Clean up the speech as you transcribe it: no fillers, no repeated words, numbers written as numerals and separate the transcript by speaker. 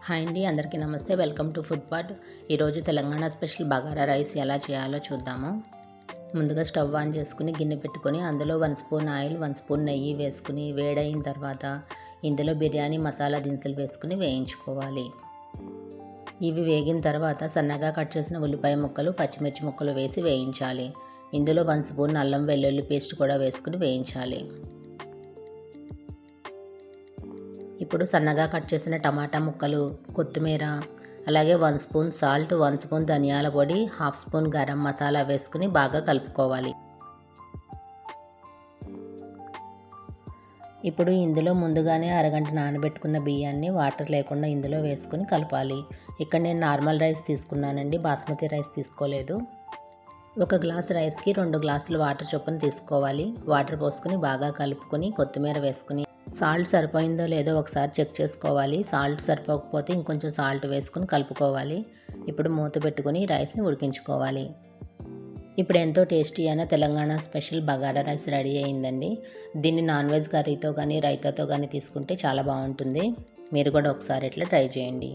Speaker 1: Hi అండి, అందరికీ నమస్తే. Welcome to food pot. ఈరోజు తెలంగాణ స్పెషల్ బగారా రైస్ ఎలా చేయాలో చూద్దాము. ముందుగా స్టవ్ ఆన్ చేసుకుని గిన్నె పెట్టుకొని అందులో 1 స్పూన్ ఆయిల్, 1 స్పూన్ నెయ్యి వేసుకుని వేడైన తర్వాత ఇందులో బిర్యానీ మసాలా దినుసులు వేసుకుని వేయించుకోవాలి. ఇవి వేగిన తర్వాత సన్నగా కట్ చేసిన ఉల్లిపాయ ముక్కలు, పచ్చిమిర్చి ముక్కలు వేసి వేయించాలి. ఇందులో 1 స్పూన్ అల్లం వెల్లుల్లి పేస్ట్ కూడా వేసుకుని వేయించాలి. ఇప్పుడు సన్నగా కట్ చేసిన టమాటా ముక్కలు, కొత్తిమీర, అలాగే 1 స్పూన్ సాల్ట్, 1 స్పూన్ ధనియాల పొడి, 1/2 స్పూన్ గరం మసాలా వేసుకుని బాగా కలుపుకోవాలి. ఇప్పుడు ఇందులో ముందుగానే అరగంట నానబెట్టుకున్న బియ్యాన్ని వాటర్ లేకుండా ఇందులో వేసుకుని కలపాలి. ఇక్కడ నేను నార్మల్ రైస్ తీసుకున్నానండి, బాస్మతి రైస్ తీసుకోలేదు. 1 గ్లాస్ రైస్కి 2 గ్లాసులు వాటర్ చొప్పున తీసుకోవాలి. వాటర్ పోసుకుని బాగా కలుపుకొని కొత్తిమీర వేసుకుని సాల్ట్ సరిపోయిందో లేదో ఒకసారి చెక్ చేసుకోవాలి. సాల్ట్ సరిపోకపోతే ఇంకొంచెం సాల్ట్ వేసుకుని కలుపుకోవాలి. ఇప్పుడు మూత పెట్టుకుని రైస్ని ఉడికించుకోవాలి. ఇప్పుడు ఎంతో టేస్టీ అయిన Telangana special bagara rice ready అయిందండి. దీన్ని నాన్ వెజ్ కర్రీతో కానీ రైతాతో కానీ తీసుకుంటే చాలా బాగుంటుంది. మీరు కూడా ఒకసారి ఇట్లా ట్రై చేయండి.